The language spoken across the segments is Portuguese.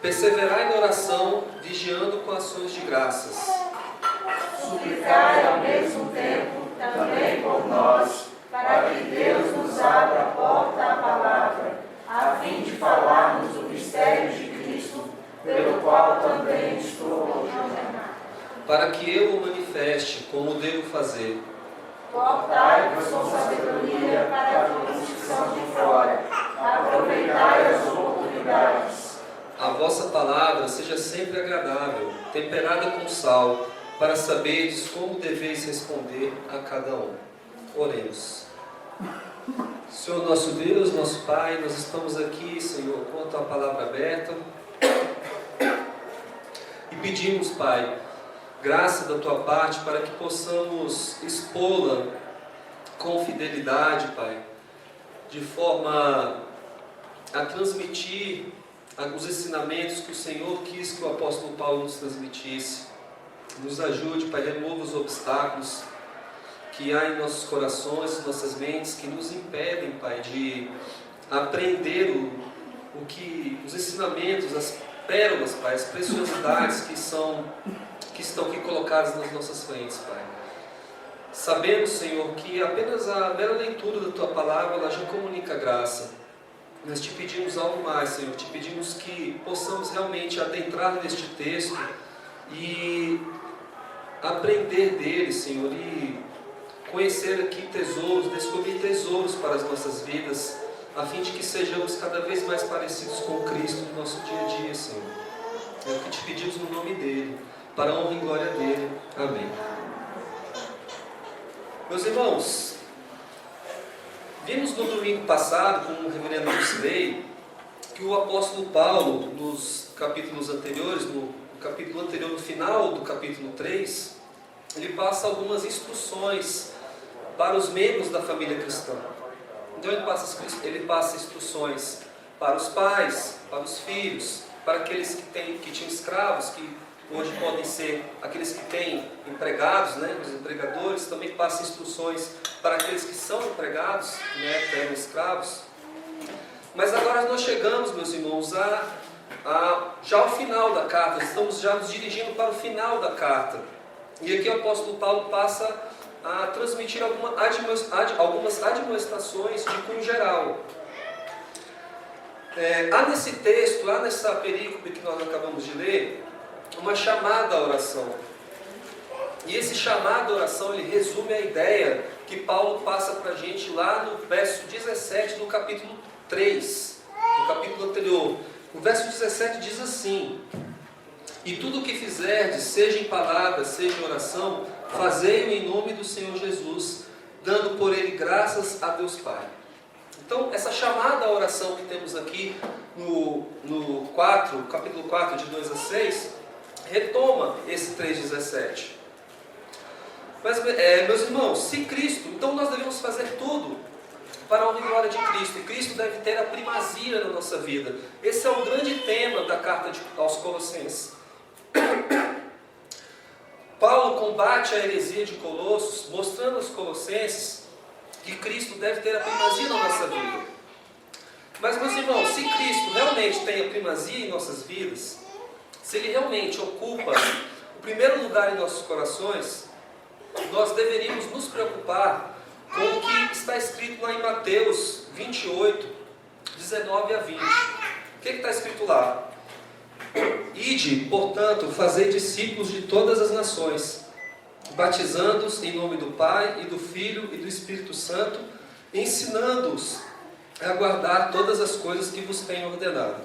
Perseverai na oração, vigiando com ações de graças. Suplicai ao mesmo tempo também por nós, para que Deus nos abra a porta à palavra, a fim de falarmos o mistério de Cristo, pelo qual também estou condenado. Para que eu o manifeste como devo fazer. Portai-vos com sabedoria para aqueles que são de fora, aproveitai as oportunidades. A vossa palavra seja sempre agradável, temperada com sal, para saberdes como deveis responder a cada um. Oremos. Senhor nosso Deus, nosso Pai, nós estamos aqui, Senhor, com a Tua palavra aberta e pedimos, Pai, graça da Tua parte para que possamos expô-la com fidelidade, Pai, de forma a transmitir os ensinamentos que o Senhor quis que o apóstolo Paulo nos transmitisse. Nos ajude, Pai, remova os obstáculos que há em nossos corações, nossas mentes, que nos impedem, Pai, de aprender os ensinamentos, as pérolas, Pai, as preciosidades que estão aqui colocadas nas nossas frentes, Pai. Sabemos, Senhor, que apenas a mera leitura da Tua palavra, ela já comunica graça. Nós te pedimos algo mais, Senhor, te pedimos que possamos realmente adentrar neste texto e aprender dele, Senhor, e conhecer aqui tesouros, descobrir tesouros para as nossas vidas, a fim de que sejamos cada vez mais parecidos com Cristo no nosso dia a dia, Senhor. É o que te pedimos no nome dele, para a honra e glória dele. Amém. Meus irmãos, vimos no domingo passado, com o reverendo Lucilei, que o apóstolo Paulo, nos capítulos anteriores, no capítulo anterior, no final do capítulo 3, ele passa algumas instruções para os membros da família cristã. Então ele passa instruções para os pais, para os filhos, para aqueles que tinham escravos, que hoje podem ser aqueles que têm empregados, né, os empregadores. Também passa instruções para aqueles que são empregados, né, que eram escravos. Mas agora nós chegamos, meus irmãos, já ao final da carta. Estamos já nos dirigindo para o final da carta. E aqui o apóstolo Paulo passa a transmitir algumas admoestações de cunho geral. Há nesse texto, há nessa perícope que nós acabamos de ler, uma chamada à oração. E esse chamado à oração, ele resume a ideia que Paulo passa para a gente lá no verso 17 do capítulo 3, no capítulo anterior. O verso 17 diz assim: e tudo o que fizerdes, seja em palavra, seja em oração, fazei-o em nome do Senhor Jesus, dando por ele graças a Deus Pai. Então, essa chamada à oração que temos aqui no capítulo 4, de 2 a 6, retoma esse 3,17. Mas, meus irmãos, se Cristo, então nós devemos fazer tudo para a honra e glória de Cristo. E Cristo deve ter a primazia na nossa vida. Esse é o grande tema da carta aos Colossenses. Paulo combate a heresia de Colossos, mostrando aos Colossenses que Cristo deve ter a primazia na nossa vida. Mas, meus irmãos, se Cristo realmente tem a primazia em nossas vidas, se Ele realmente ocupa o primeiro lugar em nossos corações, nós deveríamos nos preocupar com o que está escrito lá em Mateus 28, 19 a 20. O que está escrito lá? Ide, portanto, fazei discípulos de todas as nações, batizando-os em nome do Pai, e do Filho e do Espírito Santo, ensinando-os a guardar todas as coisas que vos tenho ordenado.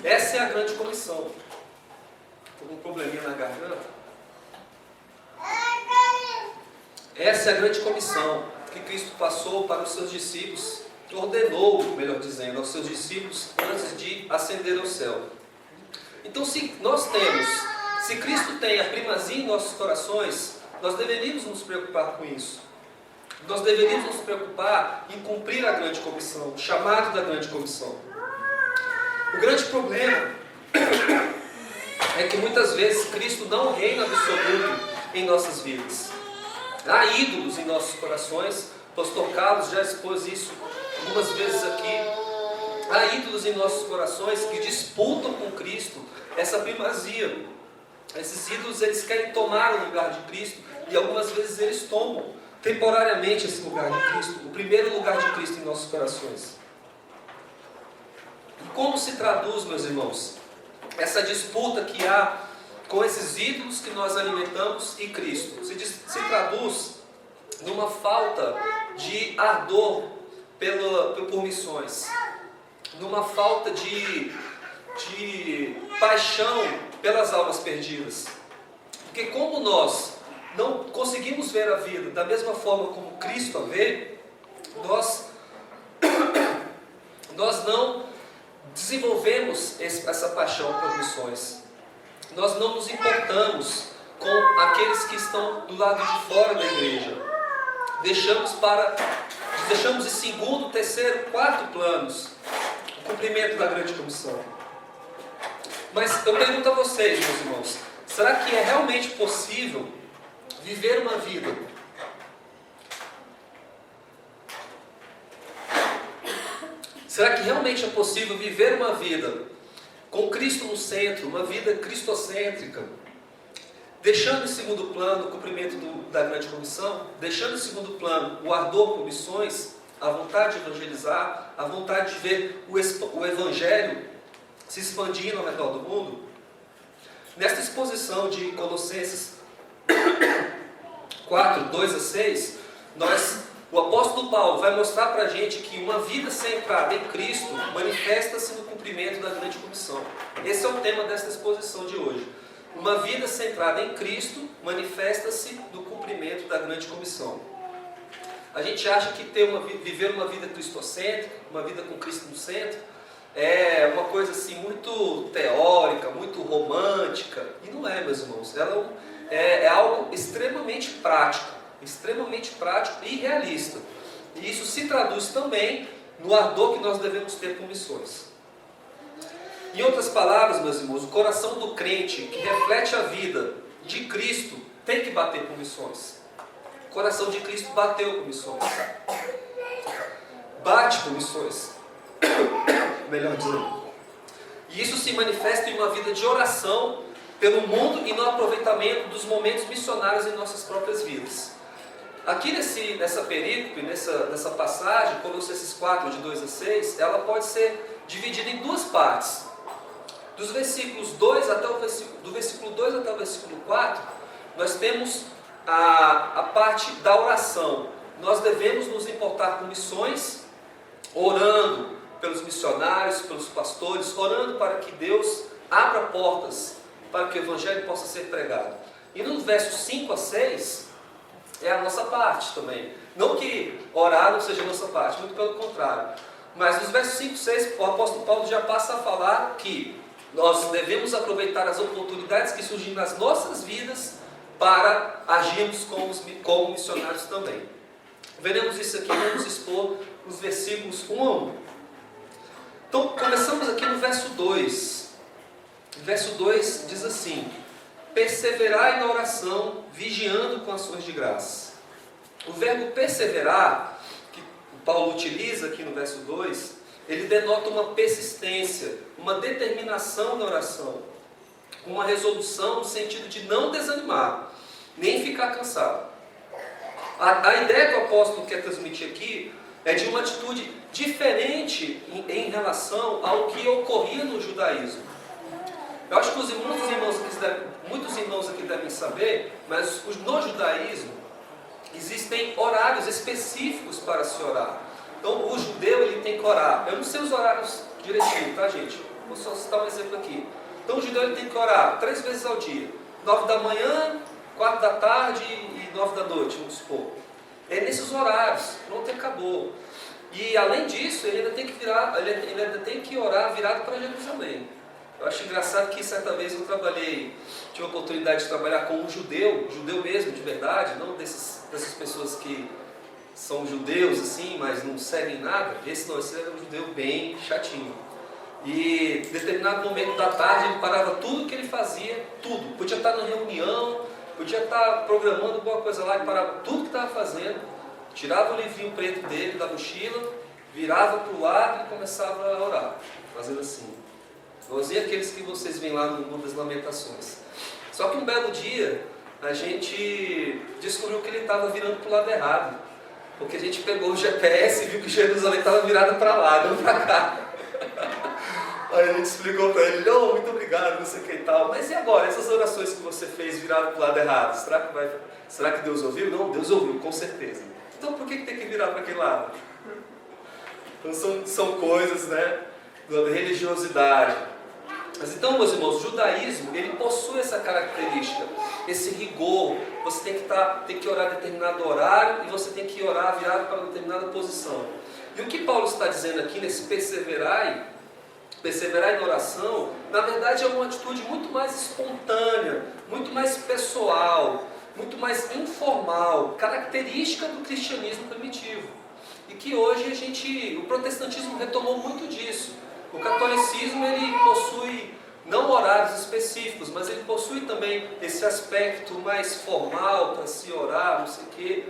Essa é a grande comissão. Estou com um probleminha na garganta. Essa é a grande comissão que Cristo passou para os seus discípulos, ordenou, melhor dizendo, aos seus discípulos antes de ascender ao céu. Então, se Cristo tem a primazia em nossos corações, nós deveríamos nos preocupar com isso. Nós deveríamos nos preocupar em cumprir a grande comissão, o chamado da grande comissão. O grande problema é que muitas vezes Cristo não reina absoluto em nossas vidas. Há ídolos em nossos corações. O pastor Carlos já expôs isso algumas vezes aqui. há ídolos em nossos corações que disputam com Cristo essa primazia. Esses ídolos, eles querem tomar o lugar de Cristo, e algumas vezes eles tomam temporariamente esse lugar de Cristo, o primeiro lugar de Cristo em nossos corações. E como se traduz, meus irmãos, essa disputa que há com esses ídolos que nós alimentamos e Cristo? Se traduz numa falta de ardor por missões, numa falta de paixão pelas almas perdidas. Porque como nós não conseguimos ver a vida da mesma forma como Cristo a vê, nós não desenvolvemos essa paixão por missões. Nós não nos importamos com aqueles que estão do lado de fora da igreja. Deixamos em segundo, terceiro, quarto planos o cumprimento da grande comissão. Mas eu pergunto a vocês, meus irmãos, será que é realmente possível viver uma vida com Cristo no centro, uma vida cristocêntrica, deixando em segundo plano o cumprimento da grande comissão, deixando em segundo plano o ardor por missões, a vontade de evangelizar, a vontade de ver o evangelho se expandindo ao redor do mundo? Nesta exposição de Colossenses 4, 2 a 6, o apóstolo Paulo vai mostrar para a gente que uma vida centrada em Cristo manifesta-se no cumprimento da grande comissão. Esse é o tema desta exposição de hoje. Uma vida centrada em Cristo manifesta-se no cumprimento da grande comissão. A gente acha que viver uma vida cristocêntrica, uma vida com Cristo no centro, é uma coisa assim muito teórica, muito romântica, e não é, meus irmãos. Ela é algo extremamente prático e realista. E isso se traduz também no ardor que nós devemos ter por missões. Em outras palavras, meus irmãos, o coração do crente que reflete a vida de Cristo tem que bater por missões. O coração de Cristo bateu por missões. Bate por missões. Melhor dizendo. E isso se manifesta em uma vida de oração pelo mundo e no aproveitamento dos momentos missionários em nossas próprias vidas. Aqui nessa perícope, nessa passagem, Colossenses 4, de 2 a 6, ela pode ser dividida em duas partes. Do versículo 2 até o versículo 4, nós temos a parte da oração. Nós devemos nos importar com missões, orando pelos missionários, pelos pastores, orando para que Deus abra portas para que o Evangelho possa ser pregado. E no versos 5 a 6, é a nossa parte também. Não que orar não seja a nossa parte, muito pelo contrário. Mas nos versos 5 e 6, o apóstolo Paulo já passa a falar que nós devemos aproveitar as oportunidades que surgem nas nossas vidas para agirmos como missionários também. Veremos isso aqui, vamos expor os versículos 1 a 1. Então, começamos aqui no verso 2. O verso 2 diz assim: perseverai na oração, vigiando com ações de graça. O verbo perseverar, que Paulo utiliza aqui no verso 2, ele denota uma persistência, uma determinação na oração, uma resolução no sentido de não desanimar, nem ficar cansado. A ideia que o apóstolo quer transmitir aqui é de uma atitude diferente em relação ao que ocorria no judaísmo. Eu acho que muitos irmãos aqui devem saber, mas no judaísmo existem horários específicos para se orar. Então o judeu ele tem que orar. Eu não sei os horários direitinho, tá, gente? Vou só citar um exemplo aqui. Então o judeu ele tem que orar 3 vezes ao dia: 9 da manhã, 4 da tarde e 9 da noite, vamos supor. É nesses horários, pronto, acabou. E além disso, ele ainda tem que orar virado para Jerusalém. Eu acho engraçado que certa vez eu tive a oportunidade de trabalhar com um judeu mesmo, de verdade, não dessas pessoas que são judeus assim, mas não seguem nada. Esse era um judeu bem chatinho. E em determinado momento da tarde ele parava tudo que ele fazia, tudo. Podia estar na reunião, podia estar programando alguma coisa lá, ele parava tudo que estava fazendo, tirava o livrinho preto dele da mochila virava para o lado e começava a orar, fazendo assim. Igualzinho aqueles que vocês veem lá no Livro das Lamentações. Só que um belo dia, a gente descobriu que ele estava virando para o lado errado. Porque a gente pegou o GPS e viu que Jerusalém estava virada para lá, não para cá. Aí a gente explicou para ele, oh, muito obrigado, não sei o que e tal. Mas e agora, essas orações que você fez viraram para o lado errado? Será que Deus ouviu? Não, Deus ouviu, com certeza. Então por que tem que virar para aquele lado? Então são coisas, né, da religiosidade. Mas então, meus irmãos, o judaísmo, ele possui essa característica, esse rigor. Você tem que orar em determinado horário e você tem que orar virado para determinada posição. E o que Paulo está dizendo aqui nesse perseverar na oração, na verdade é uma atitude muito mais espontânea, muito mais pessoal, muito mais informal, característica do cristianismo primitivo. E que hoje o protestantismo retomou muito disso. O catolicismo, ele possui não horários específicos, mas ele possui também esse aspecto mais formal para se orar, não sei o quê.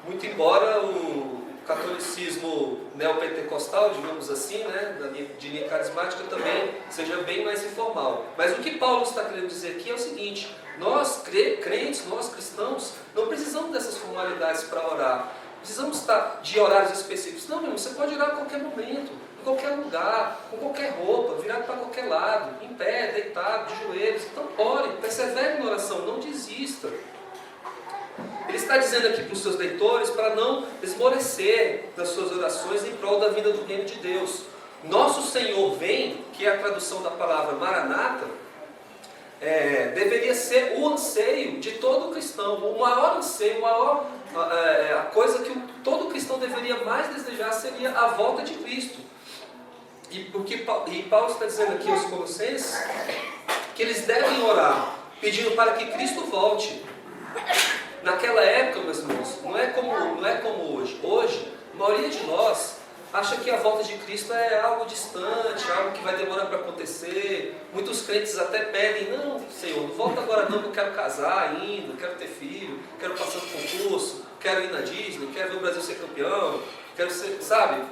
Muito embora o catolicismo neopentecostal, digamos assim, né, de linha carismática, também seja bem mais informal. Mas o que Paulo está querendo dizer aqui é o seguinte: nós crentes, nós cristãos, não precisamos dessas formalidades para orar. Precisamos estar de horários específicos. Não, meu irmão, você pode orar a qualquer momento, em qualquer lugar, com qualquer roupa, virado para qualquer lado, em pé, deitado, de joelhos. Então ore, persevere na oração, não desista. Ele está dizendo aqui para os seus leitores para não esmorecer das suas orações em prol da vida do reino de Deus. Nosso Senhor vem, que é a tradução da palavra Maranata, deveria ser o anseio de todo cristão, o maior anseio, a coisa que todo cristão deveria mais desejar seria a volta de Cristo. E Paulo está dizendo aqui aos Colossenses que eles devem orar, pedindo para que Cristo volte. Naquela época, meus irmãos, não é como hoje. Hoje, a maioria de nós acha que a volta de Cristo é algo distante, algo que vai demorar para acontecer. Muitos crentes até pedem, não, Senhor, não volta agora não, que eu quero casar ainda, quero ter filho, quero passar no concurso, quero ir na Disney, quero ver o Brasil ser campeão, quero ser, sabe,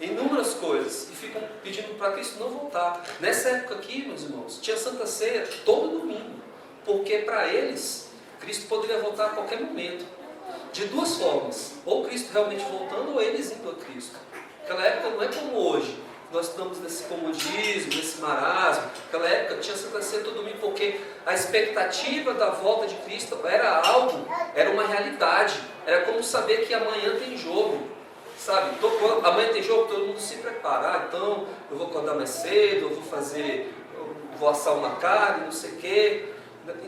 inúmeras coisas. E ficam pedindo para Cristo não voltar. Nessa época aqui, meus irmãos, tinha Santa Ceia todo domingo, porque para eles, Cristo poderia voltar a qualquer momento. De duas formas, ou Cristo realmente voltando, ou eles indo a Cristo. Naquela época não é como hoje, nós estamos nesse comodismo, nesse marasmo. Naquela época tinha Santa Ceia todo domingo, porque a expectativa da volta de Cristo era uma realidade. Era como saber que amanhã tem jogo, sabe? Amanhã tem jogo, todo mundo se prepara. Então eu vou acordar mais cedo, eu vou assar uma carne, não sei o quê.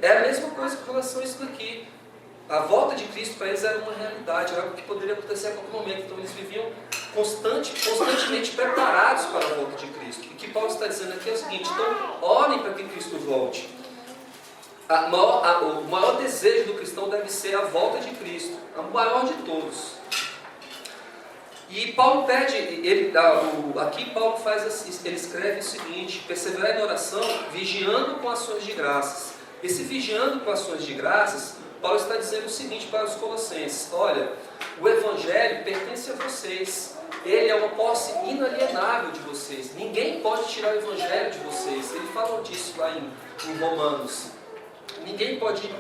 É a mesma coisa com relação a isso daqui. A volta de Cristo para eles era uma realidade, era algo que poderia acontecer a qualquer momento. Então eles viviam constantemente preparados para a volta de Cristo. E o que Paulo está dizendo aqui é o seguinte: então orem para que Cristo volte. O maior desejo do cristão deve ser a volta de Cristo, a maior de todos. E Paulo pede, aqui Paulo ele escreve o seguinte: perseverar na oração, vigiando com ações de graças. Esse vigiando com ações de graças, Paulo está dizendo o seguinte para os Colossenses: olha, o Evangelho pertence a vocês, ele é uma posse inalienável de vocês, ninguém pode tirar o Evangelho de vocês. Ele fala disso lá em Romanos, ninguém pode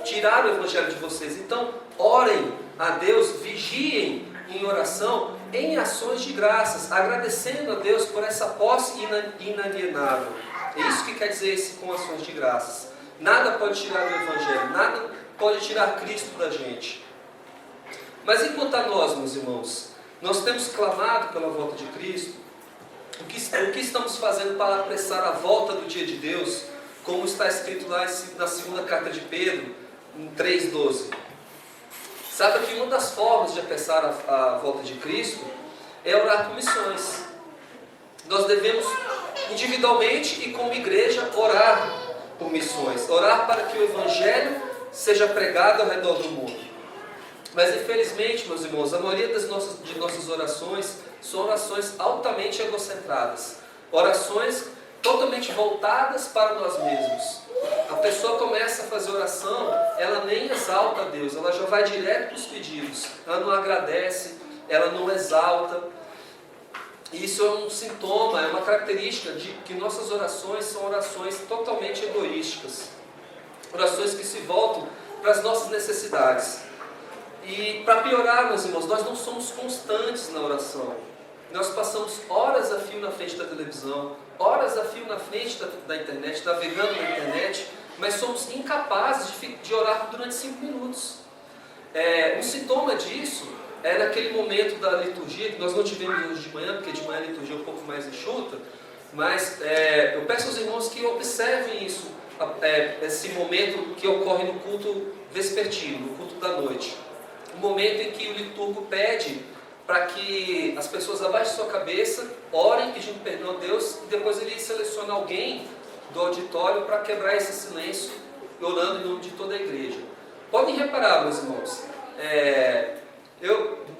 tirar o Evangelho de vocês. Então orem a Deus, vigiem em oração, em ações de graças, agradecendo a Deus por essa posse inalienável. É isso que quer dizer esse com ações de graças. Nada pode tirar do Evangelho, nada pode tirar Cristo da gente. Mas enquanto a nós, meus irmãos, nós temos clamado pela volta de Cristo, o que estamos fazendo para apressar a volta do dia de Deus, como está escrito lá na segunda carta de Pedro, em 3,12. Sabe que uma das formas de apressar a volta de Cristo é orar por missões. Nós devemos individualmente e como igreja orar por missões, orar para que o Evangelho seja pregado ao redor do mundo. Mas infelizmente, meus irmãos, a maioria de nossas orações são orações altamente egocentradas, orações totalmente voltadas para nós mesmos. A pessoa começa a fazer oração, ela nem exalta a Deus, ela já vai direto para os pedidos, ela não agradece, ela não exalta. isso é um sintoma, é uma característica de que nossas orações são orações totalmente egoísticas. Orações que se voltam para as nossas necessidades. E para piorar, meus irmãos, nós não somos constantes na oração. Nós passamos horas a fio na frente da televisão, horas a fio na frente da internet, navegando na internet, mas somos incapazes de orar durante 5 minutos. Um sintoma disso é naquele momento da liturgia, que nós não tivemos hoje de manhã, porque de manhã a liturgia é um pouco mais enxuta, mas eu peço aos irmãos que observem isso, esse momento que ocorre no culto vespertino, no culto da noite. O momento em que o liturgo pede para que as pessoas abaixem sua cabeça, orem pedindo perdão a Deus, e depois ele seleciona alguém do auditório para quebrar esse silêncio, orando em nome de toda a igreja. Podem reparar, meus irmãos,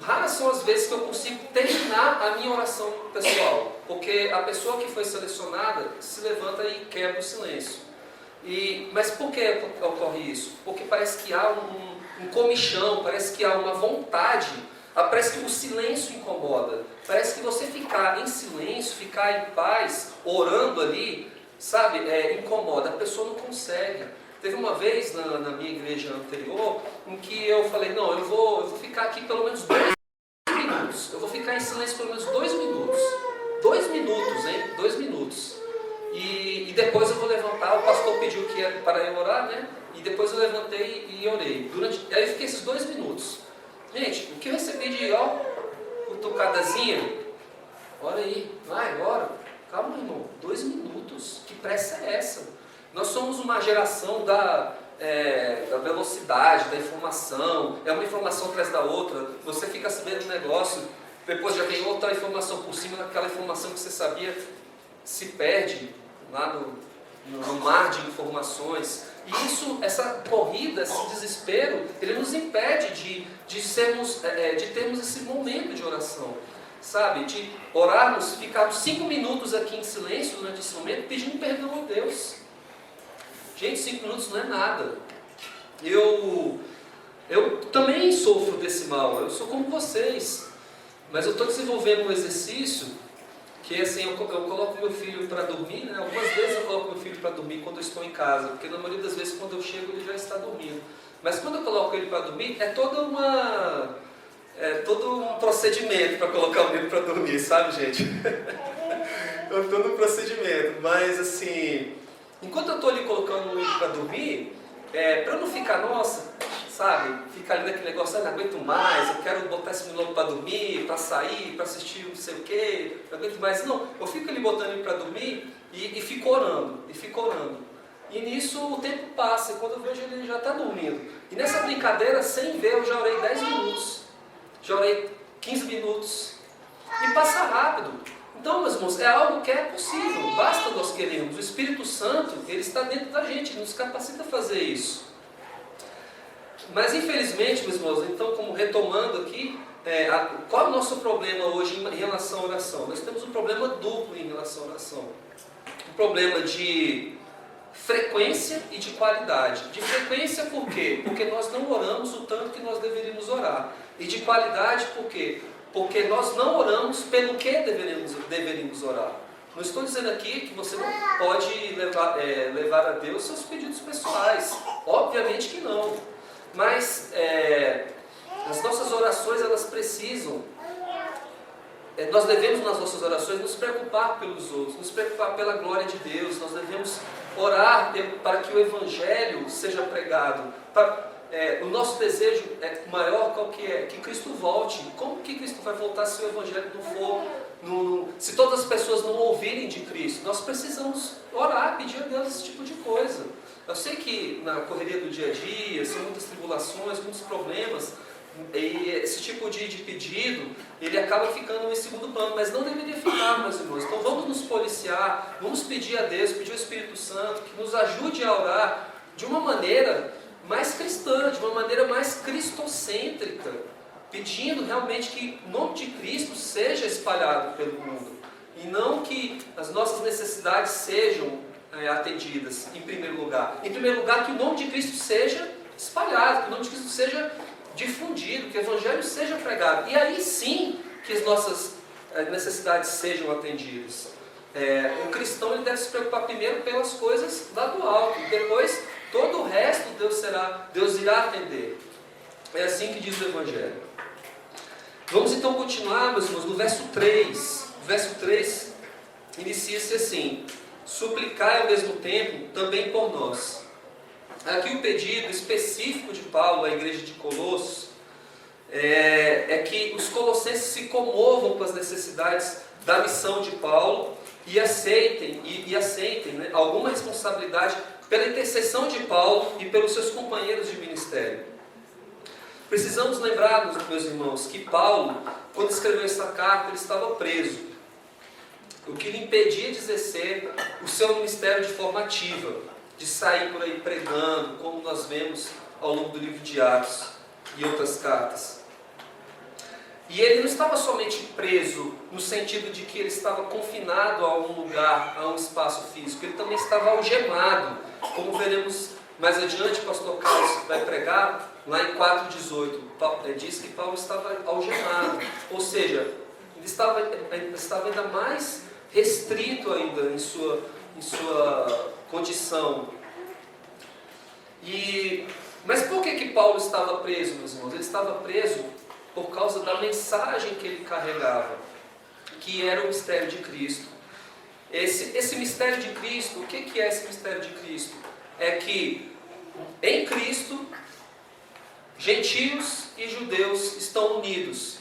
raras são as vezes que eu consigo terminar a minha oração pessoal, porque a pessoa que foi selecionada se levanta e quebra o silêncio. Mas por que ocorre isso? Porque parece que há um comichão, parece que há uma vontade, parece que o silêncio incomoda, parece que você ficar em silêncio, ficar em paz, orando ali, sabe, incomoda, a pessoa não consegue. Teve uma vez na minha igreja anterior, em que eu falei, não, eu vou ficar aqui pelo menos 2 minutos, eu vou ficar em silêncio pelo menos 2 minutos, 2 minutos, hein, 2 minutos, e depois eu vou levantar, o pastor pediu que era para eu orar, né, e depois eu levantei e orei, aí eu fiquei esses 2 minutos, gente, o que eu recebi de, cutucadazinha, olha aí, vai, ora, calma irmão, 2 minutos, que pressa é essa? Nós somos uma geração da velocidade, da informação, é uma informação atrás da outra, você fica sabendo um negócio, depois já vem outra informação por cima daquela informação que você sabia, se perde lá no mar de informações, e isso, essa corrida, esse desespero, ele nos impede de termos esse momento de oração, sabe, de orarmos, ficarmos 5 minutos aqui em silêncio durante esse momento, pedindo perdão a Deus. Gente, 5 minutos não é nada. Eu também sofro desse mal, eu sou como vocês, mas eu estou desenvolvendo um exercício que assim, eu coloco meu filho para dormir, né? Algumas vezes eu coloco meu filho para dormir quando eu estou em casa, porque na maioria das vezes quando eu chego ele já está dormindo. Mas quando eu coloco ele para dormir, é todo um procedimento para colocar o menino para dormir, sabe, gente? É todo um procedimento, mas assim, enquanto eu estou ali colocando o menino para dormir, para eu não ficar, nossa, sabe, ficar ali naquele negócio, não aguento mais, eu quero botar esse menino para dormir, para sair, para assistir não sei o que, não aguento mais. Não, eu fico ali botando ele para dormir e fico orando, E nisso o tempo passa, e quando eu vejo ele já está dormindo. E nessa brincadeira, sem ver, eu já orei 10 minutos, já orei 15 minutos, e passa rápido. Então, meus irmãos, é algo que é possível, basta nós querermos. O Espírito Santo, ele está dentro da gente, ele nos capacita a fazer isso. Mas, infelizmente, meus irmãos, então, como retomando aqui, qual é o nosso problema hoje em relação à oração? Nós temos um problema duplo em relação à oração. Um problema de frequência e de qualidade. De frequência por quê? Porque nós não oramos o tanto que nós deveríamos orar. E de qualidade por quê? Porque nós não oramos pelo que deveríamos orar. Não estou dizendo aqui que você não pode levar a Deus seus pedidos pessoais. Obviamente que não. Mas as nossas orações, elas precisam... nós devemos nas nossas orações nos preocupar pelos outros, nos preocupar pela glória de Deus. Nós devemos orar para que o Evangelho seja pregado. O nosso desejo maior qual que é? Que Cristo volte. Como que Cristo vai voltar se o Evangelho não for... se todas as pessoas não ouvirem de Cristo? Nós precisamos orar, pedir a Deus esse tipo de coisa. Eu sei que na correria do dia a dia, são muitas tribulações, muitos problemas, e esse tipo de pedido, ele acaba ficando em segundo plano, mas não deveria ficar, meus irmãos. Então vamos nos policiar, vamos pedir a Deus, pedir ao Espírito Santo, que nos ajude a orar de uma maneira mais cristã, de uma maneira mais cristocêntrica, pedindo realmente que o nome de Cristo seja espalhado pelo mundo, e não que as nossas necessidades sejam atendidas em primeiro lugar. Em primeiro lugar, que o nome de Cristo seja espalhado, que o nome de Cristo seja difundido, que o Evangelho seja pregado. E aí sim que as nossas necessidades sejam atendidas. O cristão ele deve se preocupar primeiro pelas coisas lá do alto, e depois todo o resto Deus irá atender. É assim que diz o Evangelho. Vamos então continuar, meus irmãos, no verso 3. O verso 3 inicia-se assim: suplicai ao mesmo tempo também por nós. Aqui o pedido específico de Paulo à igreja de Colossos é que os colossenses se comovam com as necessidades da missão de Paulo e aceitem né, alguma responsabilidade pela intercessão de Paulo e pelos seus companheiros de ministério. Precisamos lembrar, meus irmãos, que Paulo, quando escreveu essa carta, ele estava preso, o que lhe impedia de exercer o seu ministério de forma ativa, de sair por aí pregando, como nós vemos ao longo do livro de Atos e outras cartas. E ele não estava somente preso no sentido de que ele estava confinado a um lugar, a um espaço físico, ele também estava algemado, como veremos mais adiante. O pastor Carlos vai pregar lá em 4,18, diz que Paulo estava algemado, ou seja, ele estava ainda mais restrito ainda em sua condição. Mas por que Paulo estava preso, meus irmãos? Ele estava preso por causa da mensagem que ele carregava, que era o mistério de Cristo. Esse mistério de Cristo, o que é esse mistério de Cristo? É que em Cristo, gentios e judeus estão unidos.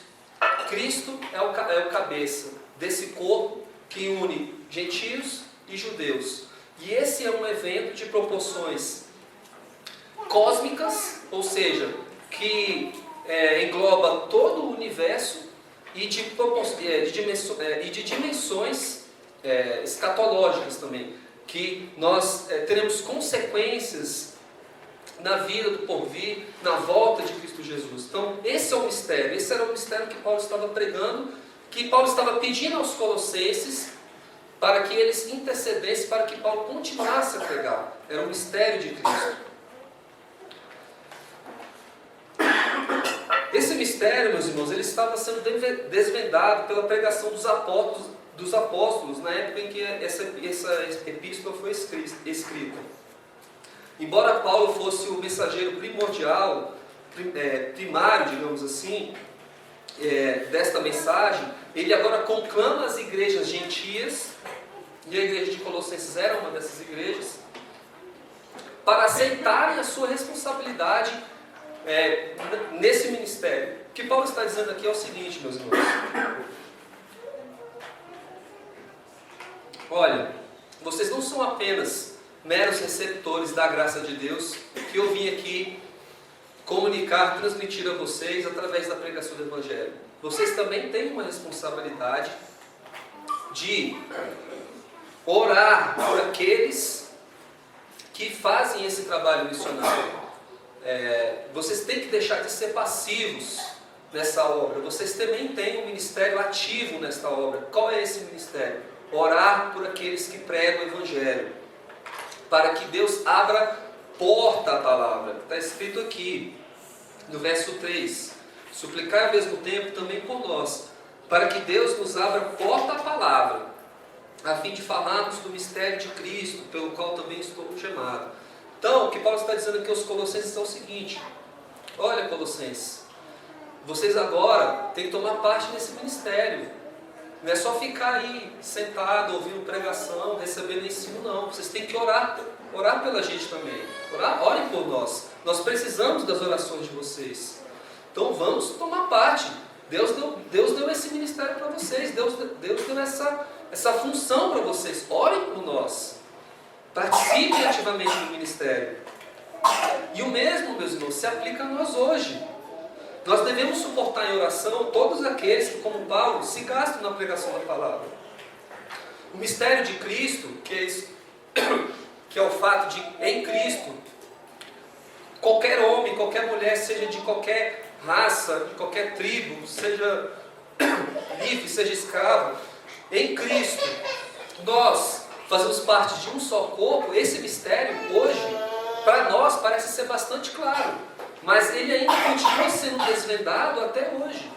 Cristo é o cabeça desse corpo que une gentios e judeus. E esse é um evento de proporções cósmicas, ou seja, que engloba todo o universo e de dimensões escatológicas também, que nós teremos consequências na vida do porvir, na volta de Cristo Jesus. Então, esse é o mistério. Esse era o mistério que Paulo estava pregando, que Paulo estava pedindo aos colossenses para que eles intercedessem, para que Paulo continuasse a pregar. Era o mistério de Cristo. Esse mistério, meus irmãos, ele estava sendo desvendado pela pregação dos apóstolos na época em que essa epístola foi escrita. Embora Paulo fosse o mensageiro primordial, primário, digamos assim, desta mensagem, ele agora conclama as igrejas gentias, e a igreja de Colossenses era uma dessas igrejas, para aceitarem a sua responsabilidade nesse ministério. O que Paulo está dizendo aqui é o seguinte, meus irmãos: olha, vocês não são apenas meros receptores da graça de Deus que eu vim aqui comunicar, transmitir a vocês através da pregação do Evangelho. Vocês também têm uma responsabilidade de orar por aqueles que fazem esse trabalho missionário. Vocês têm que deixar de ser passivos nessa obra. Vocês também têm um ministério ativo nesta obra. Qual é esse ministério? Orar por aqueles que pregam o Evangelho, para que Deus abra porta à palavra. Está escrito aqui no verso 3: suplicai ao mesmo tempo também por nós, para que Deus nos abra porta à palavra, a fim de falarmos do mistério de Cristo, pelo qual também estou chamado. Então, o que Paulo está dizendo aqui aos Colossenses é o seguinte: olha, Colossenses, vocês agora têm que tomar parte nesse ministério. Não é só ficar aí sentado, ouvindo pregação, recebendo ensino, não. Vocês têm que orar pela gente também. Orem por nós. Nós precisamos das orações de vocês. Então vamos tomar parte. Deus deu esse ministério para vocês. Deus deu essa função para vocês. Orem por nós. Participem ativamente do ministério. E o mesmo, meus irmãos, se aplica a nós hoje. Nós devemos suportar em oração todos aqueles que, como Paulo, se gastam na pregação da palavra. O mistério de Cristo, que é o fato de, em Cristo, qualquer homem, qualquer mulher, seja de qualquer raça, de qualquer tribo, seja livre, seja escravo, em Cristo, nós fazemos parte de um só corpo. Esse mistério, hoje, para nós, parece ser bastante claro. Mas ele ainda continua sendo desvendado até hoje.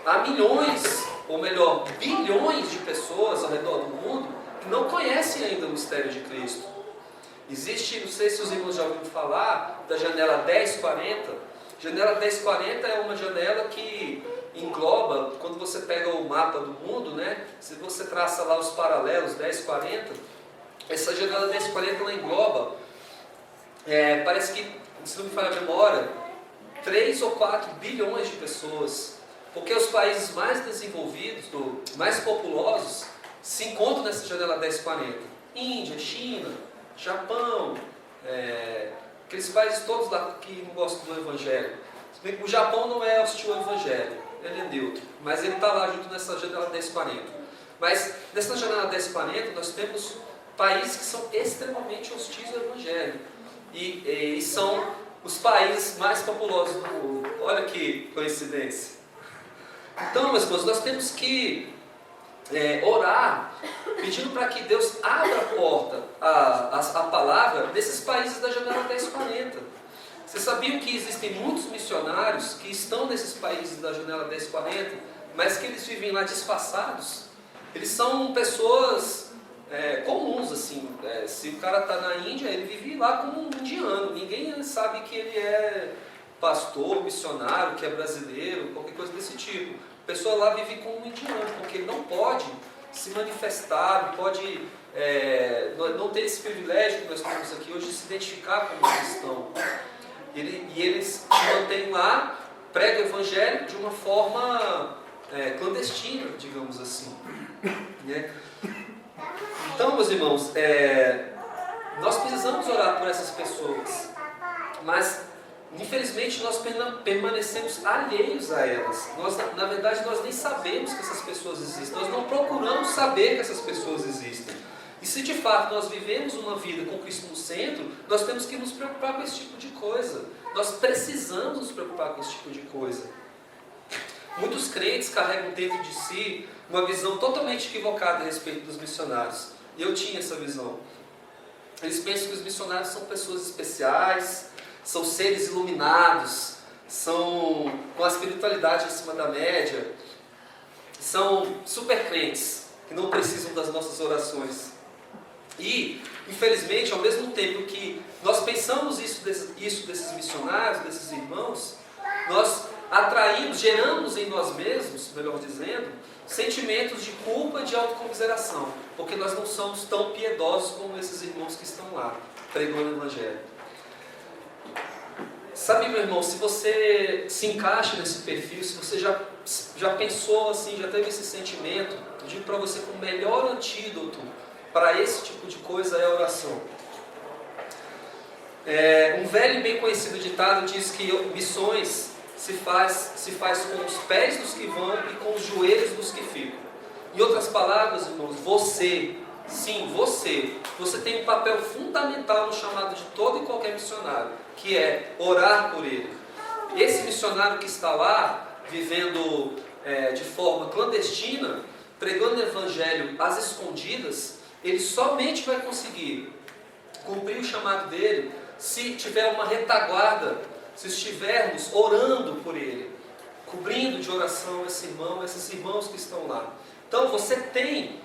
Há milhões ou melhor, bilhões de pessoas ao redor do mundo que não conhecem ainda o mistério de Cristo. Existe, não sei se os irmãos já ouviram falar, da janela 1040. Janela 1040 é uma janela que engloba, quando você pega o mapa do mundo, né, se você traça lá os paralelos 1040, essa janela 1040 ela engloba, parece que, se não me falha a memória, 3 ou 4 bilhões de pessoas, porque os países mais desenvolvidos, mais populosos, se encontram nessa janela 1040. Índia, China, Japão, aqueles países todos lá que não gostam do Evangelho. O Japão não é hostil ao Evangelho, ele é neutro, mas ele está lá junto nessa janela 1040. Mas nessa janela 1040 nós temos países que são extremamente hostis ao Evangelho e são os países mais populosos do mundo. Olha que coincidência. Então, meus irmãos, nós temos que orar, pedindo para que Deus abra a porta, a palavra, desses países da janela 1040. Vocês sabiam que existem muitos missionários que estão nesses países da janela 1040, mas que eles vivem lá disfarçados? Eles são pessoas comuns, assim. Se o cara está na Índia, ele vive lá como um indiano. Ninguém sabe que ele é pastor, missionário, que é brasileiro, qualquer coisa desse tipo. A pessoa lá vive como um indiano, porque ele não pode se manifestar, não pode não ter esse privilégio que nós temos aqui hoje de se identificar como cristão. E eles se mantêm lá, pregam o Evangelho de uma forma clandestina, digamos assim. Né? Então, meus irmãos, nós precisamos orar por essas pessoas, mas infelizmente nós permanecemos alheios a elas. Na verdade, nós nem sabemos que essas pessoas existem, nós não procuramos saber que essas pessoas existem. E se de fato nós vivemos uma vida com Cristo no centro, nós temos que nos preocupar com esse tipo de coisa. Nós precisamos nos preocupar com esse tipo de coisa. Muitos crentes carregam dentro de si uma visão totalmente equivocada a respeito dos missionários. E eu tinha essa visão. Eles pensam que os missionários são pessoas especiais, são seres iluminados, são com a espiritualidade acima da média, são super crentes, que não precisam das nossas orações. E, infelizmente, ao mesmo tempo que nós pensamos isso desses missionários, desses irmãos, nós atraímos, geramos em nós mesmos, melhor dizendo, sentimentos de culpa e de autocomiseração, porque nós não somos tão piedosos como esses irmãos que estão lá, pregando o Evangelho. Sabe, meu irmão, se você se encaixa nesse perfil, se você já pensou assim, já teve esse sentimento, eu digo para você que o melhor antídoto para esse tipo de coisa é a oração. Um velho e bem conhecido ditado diz que missões se faz com os pés dos que vão e com os joelhos dos que ficam. Em outras palavras, irmãos, você tem um papel fundamental no chamado de todo e qualquer missionário, que é orar por ele. Esse missionário que está lá, vivendo de forma clandestina, pregando o Evangelho às escondidas, ele somente vai conseguir cumprir o chamado dele se tiver uma retaguarda, se estivermos orando por ele, cobrindo de oração esse irmão, esses irmãos que estão lá. Então você tem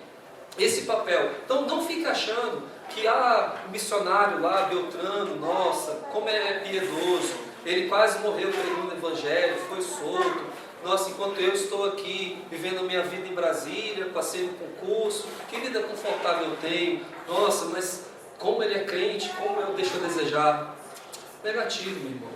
esse papel. Então não fique achando que o missionário lá, Beltrano, nossa, como ele é piedoso, ele quase morreu pregando o Evangelho, foi solto. Nossa, enquanto eu estou aqui vivendo a minha vida em Brasília, passei no concurso, que vida confortável eu tenho. Nossa, mas como ele é crente, como eu deixo a desejar. Negativo, meu irmão.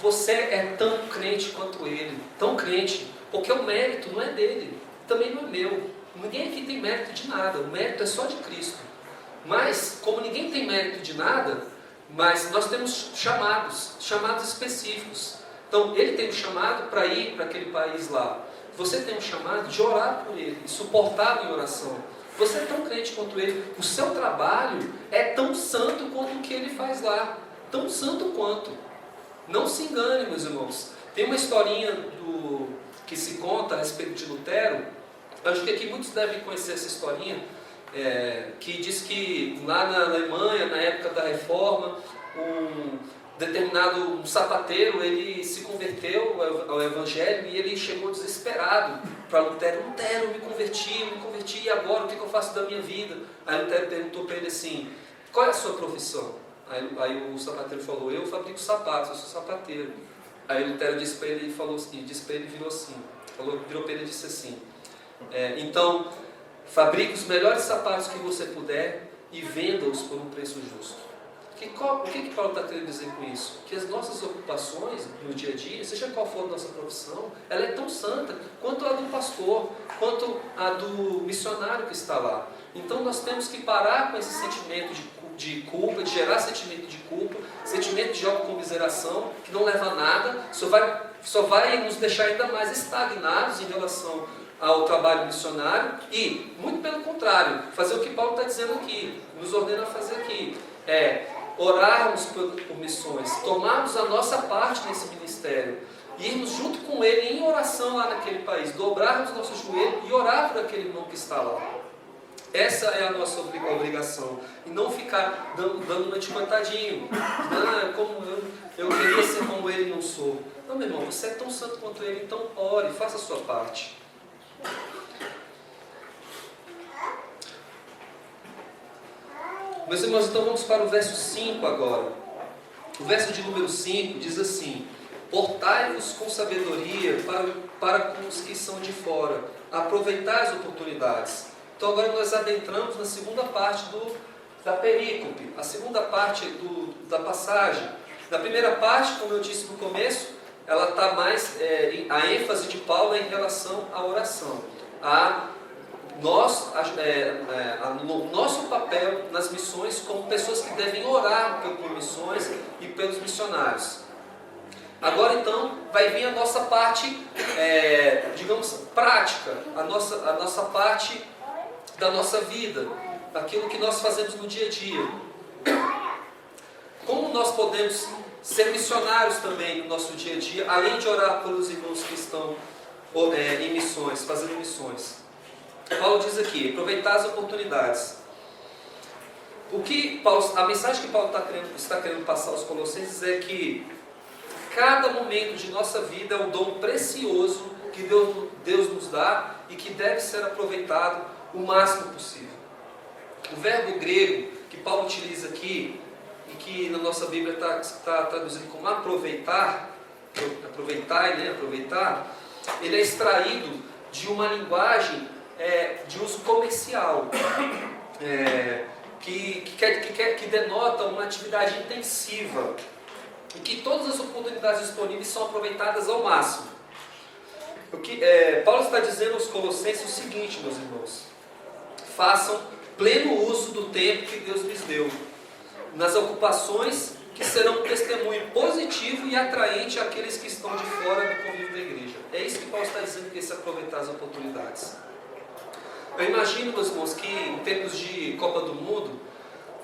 Você é tão crente quanto ele, tão crente, porque o mérito não é dele, também não é meu. Ninguém aqui tem mérito de nada, o mérito é só de Cristo. Mas, como ninguém tem mérito de nada, mas nós temos chamados específicos. Então, ele tem um chamado para ir para aquele país lá. Você tem um chamado de orar por ele, de suportá-lo em oração. Você é tão crente quanto ele. O seu trabalho é tão santo quanto o que ele faz lá. Tão santo quanto. Não se engane, meus irmãos. Tem uma historinha que se conta a respeito de Lutero. Acho que aqui muitos devem conhecer essa historinha. Que diz que lá na Alemanha, na época da Reforma, determinado sapateiro, ele se converteu ao Evangelho e ele chegou desesperado para Lutero. Lutero, eu me converti, e agora o que eu faço da minha vida? Aí Lutero perguntou para ele assim, qual é a sua profissão? Aí o sapateiro falou, eu fabrico sapatos, eu sou sapateiro. Aí Lutero disse para ele, virou para ele e disse assim, então, fabrique os melhores sapatos que você puder e venda-os por um preço justo. O que Paulo está querendo dizer com isso? Que as nossas ocupações no dia a dia, seja qual for a nossa profissão, ela é tão santa quanto a do pastor, quanto a do missionário que está lá. Então nós temos que parar com esse sentimento de culpa, de gerar sentimento de culpa, sentimento de autocomiseração, que não leva a nada, só vai nos deixar ainda mais estagnados em relação ao trabalho missionário e, muito pelo contrário, fazer o que Paulo está dizendo aqui, nos ordena a fazer aqui, orarmos por missões, tomarmos a nossa parte nesse ministério, irmos junto com ele em oração lá naquele país, dobrarmos nosso joelho e orar por aquele irmão que está lá. Essa é a nossa obrigação. E não ficar dando uma de coitadinho. Como eu queria ser como ele e não sou. Não, meu irmão, você é tão santo quanto ele, então ore, faça a sua parte. Meus irmãos, então vamos para o verso 5 agora. O verso de número 5 diz assim: portai-vos com sabedoria para com os que são de fora, aproveitai as oportunidades. Então agora nós adentramos na segunda parte da perícope, a segunda parte da passagem. Na primeira parte, como eu disse no começo, ela está mais, a ênfase de Paulo é em relação à oração. Nosso papel nas missões como pessoas que devem orar por missões e pelos missionários. Agora então vai vir a nossa parte, digamos, prática, a nossa parte da nossa vida, daquilo que nós fazemos no dia a dia. Como nós podemos ser missionários também no nosso dia a dia, além de orar pelos irmãos que estão em missões, fazendo missões. Paulo diz aqui, aproveitar as oportunidades. A mensagem que Paulo está querendo passar aos Colossenses é que cada momento de nossa vida é um dom precioso que Deus nos dá e que deve ser aproveitado o máximo possível. O verbo grego que Paulo utiliza aqui, e que na nossa Bíblia está traduzido como aproveitar, ele é extraído de uma linguagem de uso comercial, que denota uma atividade intensiva, e que todas as oportunidades disponíveis são aproveitadas ao máximo. Paulo está dizendo aos Colossenses o seguinte, meus irmãos: façam pleno uso do tempo que Deus lhes deu, nas ocupações que serão um testemunho positivo e atraente àqueles que estão de fora do convívio da igreja. É isso que Paulo está dizendo, que é se aproveitar as oportunidades. Eu imagino, meus irmãos, que em tempos de Copa do Mundo,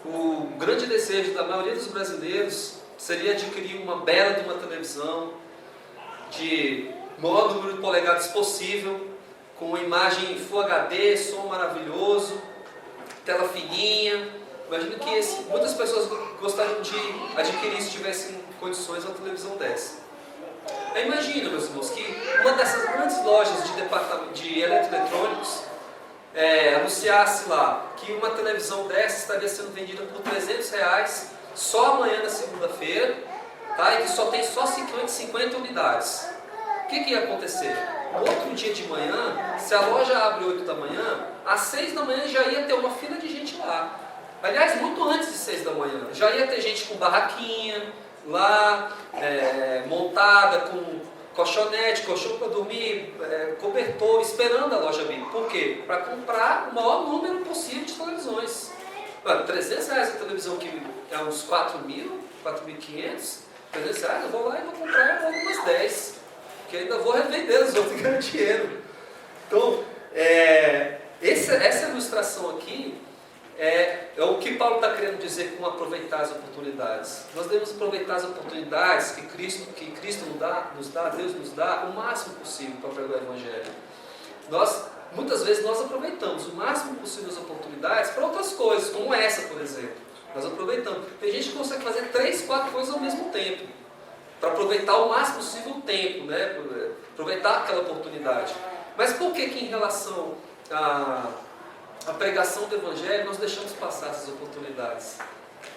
o grande desejo da maioria dos brasileiros seria adquirir uma bela de uma televisão de maior número de polegadas possível, com uma imagem Full HD, som maravilhoso, tela fininha. Imagino que muitas pessoas gostariam de adquirir, se tivessem condições, uma televisão dessa. Eu imagino, meus irmãos, que uma dessas grandes lojas de eletroeletrônicos anunciasse lá que uma televisão dessa estaria sendo vendida por R$300 só amanhã na segunda-feira, tá? E que só tem 50 unidades. O que ia acontecer? No outro dia de manhã, se a loja abre 8 da manhã, às 6 da manhã já ia ter uma fila de gente lá. Aliás, muito antes de 6 da manhã, já ia ter gente com barraquinha lá, montada, com colchonete, colchão para dormir, cobertor, esperando a loja abrir. Por quê? Para comprar o maior número possível de televisões. R$300 a televisão, que é uns 4.000, 4.500, R$300, eu vou lá e vou comprar algumas 10, que ainda vou revender as outras e ganhar dinheiro. Então, essa ilustração aqui é o que Paulo está querendo dizer com aproveitar as oportunidades. Nós devemos aproveitar as oportunidades que Cristo nos dá, Deus nos dá, o máximo possível para pregar o Evangelho. Muitas vezes nós aproveitamos o máximo possível as oportunidades para outras coisas, como essa, por exemplo. Nós aproveitamos. Tem gente que consegue fazer 3, 4 coisas ao mesmo tempo, para aproveitar o máximo possível o tempo, né? Aproveitar aquela oportunidade. Mas por que em relação à pregação do Evangelho nós deixamos passar essas oportunidades?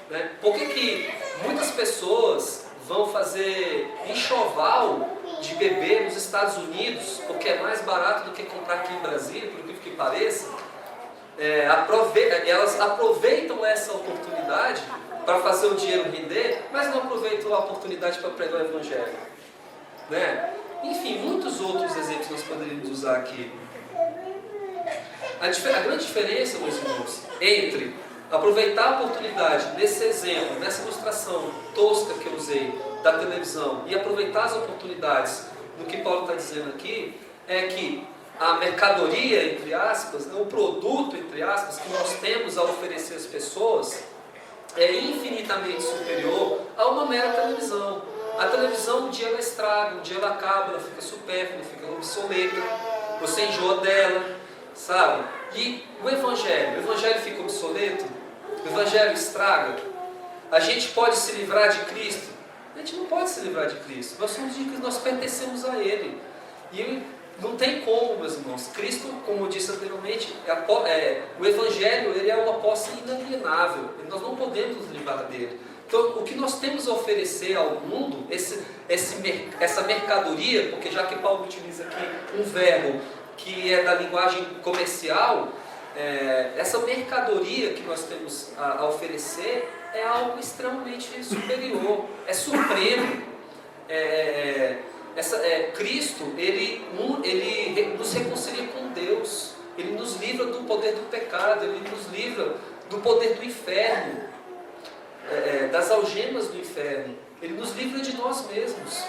Né? Por que muitas pessoas vão fazer enxoval de bebê nos Estados Unidos, porque é mais barato do que comprar aqui em Brasília, por que pareça? Elas aproveitam essa oportunidade para fazer o dinheiro render, mas não aproveitam a oportunidade para pregar o Evangelho. Né? Enfim, muitos outros exemplos nós poderíamos usar aqui. A grande diferença, meus irmãos, entre aproveitar a oportunidade nesse exemplo, nessa ilustração tosca que eu usei da televisão, e aproveitar as oportunidades no que Paulo está dizendo aqui, é que a mercadoria, entre aspas, o produto, entre aspas, que nós temos a oferecer às pessoas é infinitamente superior a uma mera televisão. A televisão, um dia ela estraga, um dia ela acaba, ela fica supérflua, fica obsoleta, você enjoa dela, sabe? E o Evangelho fica obsoleto? O Evangelho estraga? A gente pode se livrar de Cristo? A gente não pode se livrar de Cristo. Nós somos de Cristo, nós pertencemos a Ele. E não tem como, meus irmãos. Cristo, como eu disse anteriormente, o Evangelho ele é uma posse inalienável. Nós não podemos nos livrar dele. Então, o que nós temos a oferecer ao mundo, essa mercadoria, porque já que Paulo utiliza aqui um verbo que é da linguagem comercial, essa mercadoria que nós temos a oferecer é algo extremamente superior, é supremo. Cristo, ele nos reconcilia com Deus, Ele nos livra do poder do pecado, Ele nos livra do poder do inferno, das algemas do inferno, Ele nos livra de nós mesmos.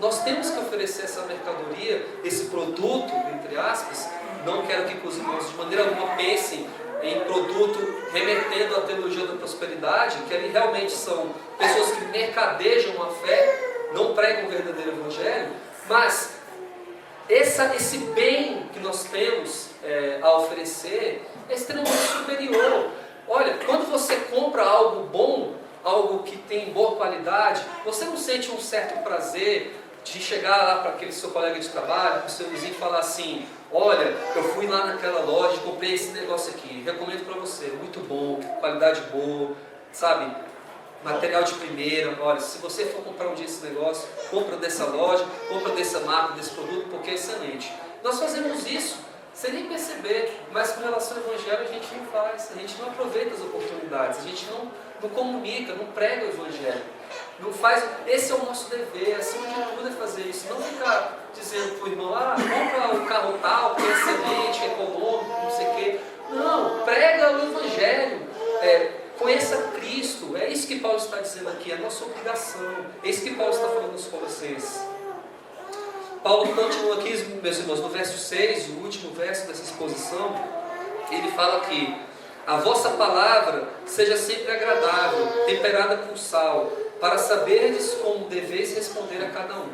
Nós temos que oferecer essa mercadoria, esse produto, entre aspas. Não quero que os irmãos de maneira alguma pensem em produto remetendo à teologia da prosperidade, que ali realmente são pessoas que mercadejam a fé, não pregam o verdadeiro Evangelho, mas esse bem que nós temos a oferecer é extremamente superior. Olha, quando você compra algo bom, algo que tem boa qualidade, você não sente um certo prazer de chegar lá para aquele seu colega de trabalho, para o seu vizinho e falar assim: olha, eu fui lá naquela loja e comprei esse negócio aqui, recomendo para você, muito bom, qualidade boa, sabe? Material de primeira. Olha, se você for comprar um dia esse negócio, compra dessa loja, compra dessa marca, desse produto, porque é excelente. Nós fazemos isso sem nem perceber, mas com relação ao Evangelho a gente não faz, a gente não aproveita as oportunidades, a gente não comunica, não prega o Evangelho, não faz. Esse é o nosso dever, acima de tudo é fazer isso, não ficar dizendo para o irmão: compra o carro tal, que é excelente, é econômico, não sei o quê. Não, prega o Evangelho, conheça Cristo. É isso que Paulo está dizendo aqui, é a nossa obrigação, é isso que Paulo está falando nos Colossenses. Paulo continua aqui, meus irmãos, no verso 6, o último verso dessa exposição, ele fala que a vossa palavra seja sempre agradável, temperada com sal, para saberdes como deveis responder a cada um.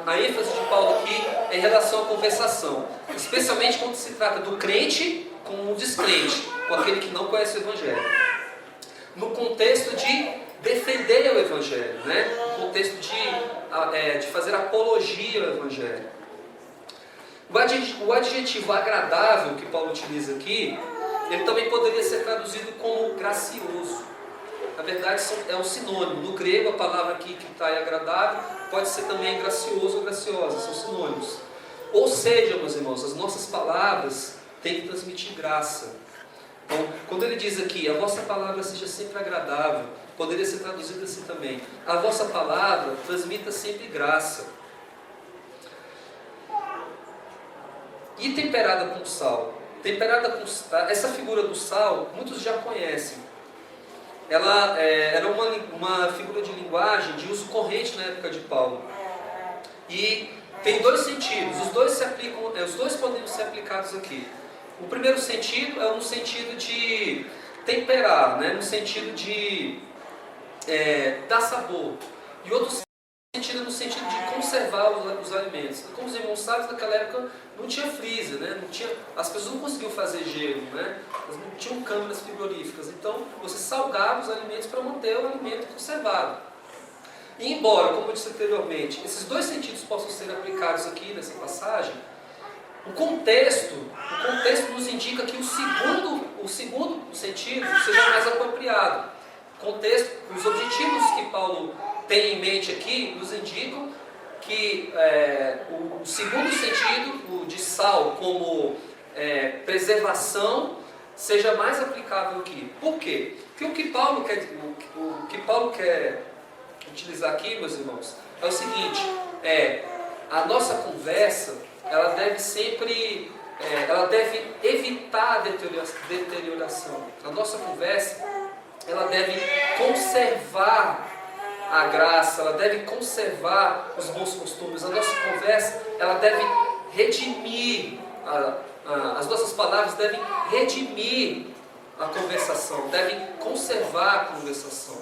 A ênfase de Paulo aqui é em relação à conversação, especialmente quando se trata do crente com o descrente, com aquele que não conhece o Evangelho. No contexto de defender o Evangelho, né? No contexto de fazer apologia ao Evangelho. O adjetivo agradável que Paulo utiliza aqui, ele também poderia ser traduzido como gracioso. Na verdade, é um sinônimo. No grego, a palavra aqui que está aí agradável pode ser também gracioso ou graciosa, são sinônimos. Ou seja, meus irmãos, as nossas palavras têm que transmitir graça. Então, quando ele diz aqui: a vossa palavra seja sempre agradável, poderia ser traduzido assim também: a vossa palavra transmita sempre graça. E temperada com sal. Essa figura do sal, muitos já conhecem. Ela era uma figura de linguagem de uso corrente na época de Paulo. E tem dois sentidos, os dois podem ser aplicados aqui. O primeiro sentido é no sentido de temperar, né? No sentido de dar sabor. E outro no sentido de conservar os alimentos. Como os irmãos sabem, naquela época não tinha freezer, né? As pessoas não conseguiam fazer gelo, né? Elas não tinham câmeras frigoríficas. Então, você salgava os alimentos para manter o alimento conservado. E embora, como eu disse anteriormente, esses dois sentidos possam ser aplicados aqui nessa passagem, o contexto nos indica que o segundo sentido seja mais apropriado. O contexto, os objetivos que Paulo tem em mente aqui nos indicam que o segundo sentido, o de sal como preservação, seja mais aplicável aqui. Por quê? Porque o que Paulo quer utilizar aqui, meus irmãos, é o seguinte: a nossa conversa, ela deve sempre, ela deve evitar a deterioração. A nossa conversa, ela deve conservar a graça, ela deve conservar os bons costumes. A nossa conversa, ela deve redimir, as nossas palavras devem redimir a conversação, devem conservar a conversação.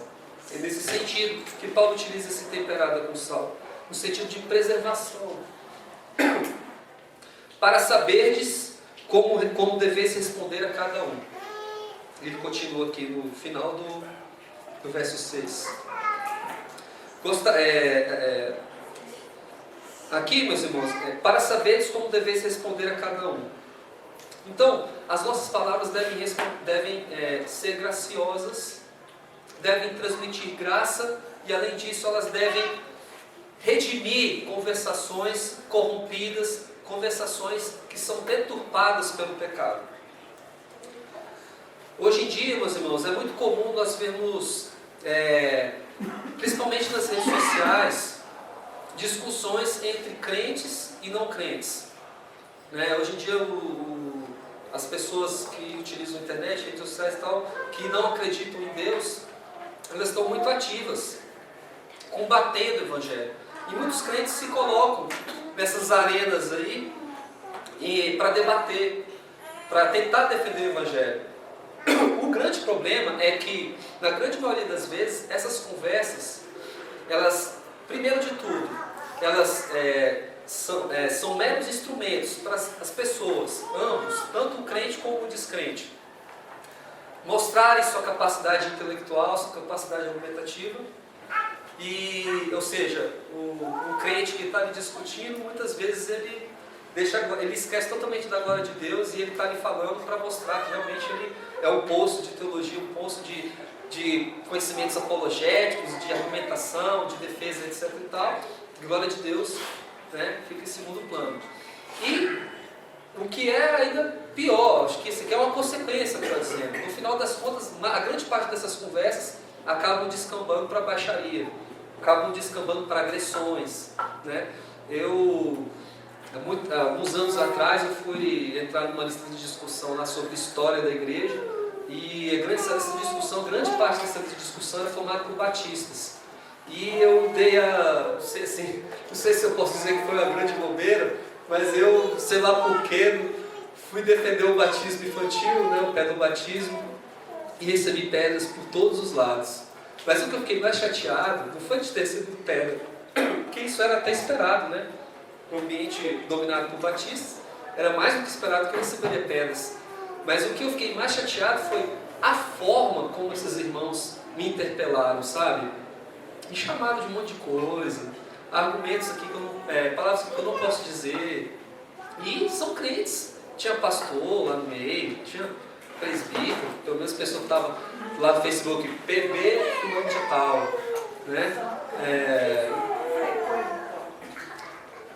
É nesse sentido que Paulo utiliza esse temperada com sal, no sentido de preservação. Para saberdes como deveis responder a cada um. Ele continua aqui no final do verso 6. Aqui, meus irmãos, para saberes como deveis responder a cada um. Então, as nossas palavras devem ser graciosas, devem transmitir graça e, além disso, elas devem redimir conversações corrompidas, conversações que são deturpadas pelo pecado. Hoje em dia, meus irmãos, é muito comum nós vermos, principalmente nas redes sociais, discussões entre crentes e não crentes. Hoje em dia, as pessoas que utilizam a internet, redes sociais e tal, que não acreditam em Deus, elas estão muito ativas, combatendo o Evangelho. E muitos crentes se colocam nessas arenas aí para debater, para tentar defender o Evangelho. O grande problema é que, na grande maioria das vezes, essas conversas, elas, primeiro de tudo, elas são meros instrumentos para as pessoas, ambos, tanto o crente como o descrente, mostrarem sua capacidade intelectual, sua capacidade argumentativa. Ou seja, o crente que está ali discutindo, muitas vezes ele esquece totalmente da glória de Deus e ele está ali falando para mostrar que realmente ele é um poço de teologia, um poço de conhecimentos apologéticos, de argumentação, de defesa, etc. e tal. Glória de Deus, fica em segundo plano. E o que é ainda pior, acho que isso aqui é uma consequência, por exemplo. No final das contas, a grande parte dessas conversas acabam descambando para baixaria, acabam descambando para agressões. Alguns anos atrás eu fui entrar numa lista de discussão lá sobre história da igreja, e grande parte dessa discussão era formada por batistas. E eu não sei se eu posso dizer que foi uma grande bobeira, mas eu, sei lá porquê, fui defender o batismo infantil, o pé do batismo, e recebi pedras por todos os lados. Mas o que eu fiquei mais chateado não foi de ter sido pedra, porque isso era até esperado, No ambiente dominado por batistas, era mais do que esperado que eu receberia pedras. Mas o que eu fiquei mais chateado foi a forma como esses irmãos me interpelaram, sabe? Me chamaram de um monte de coisa, argumentos aqui palavras que eu não posso dizer. E são crentes. Tinha pastor lá no meio, tinha presbítero, pelo menos a pessoa que estava lá no Facebook, PB fulano de tal,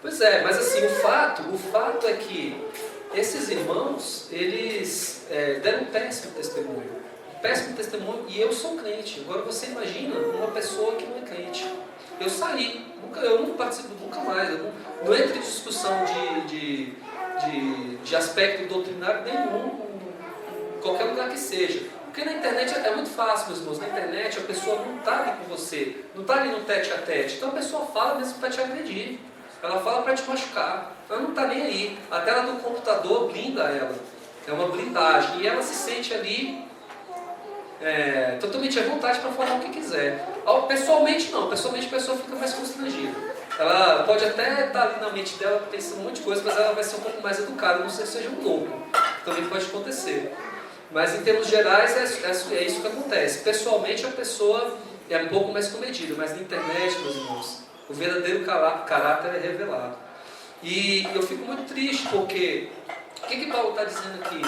Pois é, mas assim, o fato é que esses irmãos, eles deram um péssimo testemunho, e eu sou crente. Agora você imagina uma pessoa que não é crente. Eu saí, eu não participo nunca mais, eu não entro em discussão de aspecto doutrinário nenhum, em qualquer lugar que seja. Porque na internet é muito fácil, meus irmãos. Na internet a pessoa não está ali com você, não está ali no tete a tete. Então a pessoa fala mesmo para te agredir. Ela fala para te machucar. Ela não está nem aí. A tela do computador blinda ela. É uma blindagem. E ela se sente ali totalmente à vontade para falar o que quiser. Pessoalmente não, pessoalmente a pessoa fica mais constrangida. Ela pode até estar ali na mente dela pensando um monte de coisa, mas ela vai ser um pouco mais educada, não sei se seja um louco. Também pode acontecer. Mas em termos gerais é isso que acontece. Pessoalmente a pessoa é um pouco mais comedida, mas na internet, meus irmãos, o verdadeiro caráter é revelado. E eu fico muito triste porque o que Paulo está dizendo aqui?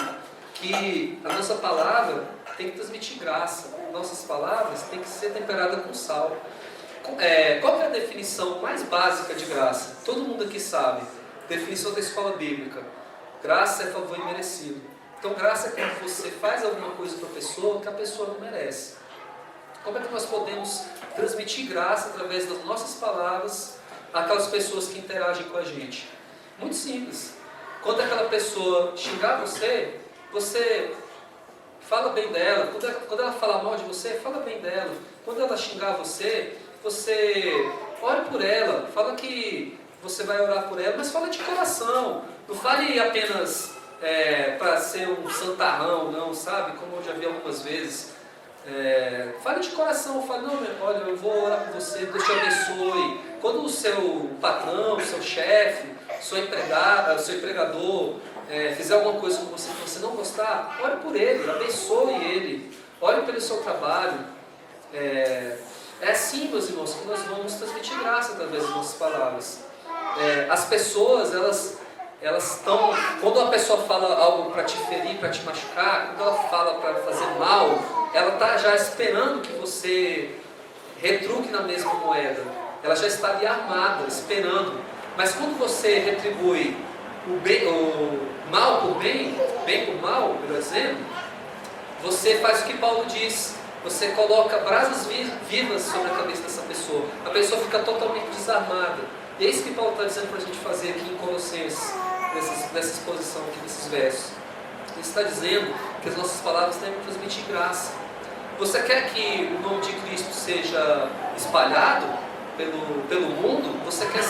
Que a nossa palavra tem que transmitir graça. Nossas palavras têm que ser temperadas com sal. Qual é a definição mais básica de graça? Todo mundo aqui sabe. Definição da escola bíblica. Graça é favor imerecido. Então graça é quando você faz alguma coisa para a pessoa que a pessoa não merece. Como é que nós podemos transmitir graça através das nossas palavras àquelas pessoas que interagem com a gente? Muito simples. Quando aquela pessoa xingar você, você fala bem dela. Quando ela falar mal de você, fala bem dela. Quando ela xingar você ore por ela. Fala que você vai orar por ela, mas fala de coração. Não fale apenas para ser um santarrão, não, sabe? Como eu já vi algumas vezes. Fale de coração. Fale, não, olha, eu vou orar por você, Deus te abençoe. Quando o seu patrão, o seu chefe, seu empregador fizer alguma coisa com você que você não gostar, ore por ele, abençoe ele, ore pelo seu trabalho. É assim, meus irmãos, que nós vamos transmitir graça através das nossas palavras. As pessoas, elas estão, quando a pessoa fala algo para te ferir, para te machucar, quando ela fala para fazer mal, ela está já esperando que você retruque na mesma moeda. Ela já está ali armada, esperando. Mas quando você retribui o mal por bem, bem por mal, por exemplo, você faz o que Paulo diz. Você coloca brasas vivas sobre a cabeça dessa pessoa. A pessoa fica totalmente desarmada. E é isso que Paulo está dizendo para a gente fazer aqui em Colossenses, nessa exposição aqui, nesses versos. Ele está dizendo que as nossas palavras devem transmitir graça. Você quer que o nome de Cristo seja espalhado pelo mundo? Você quer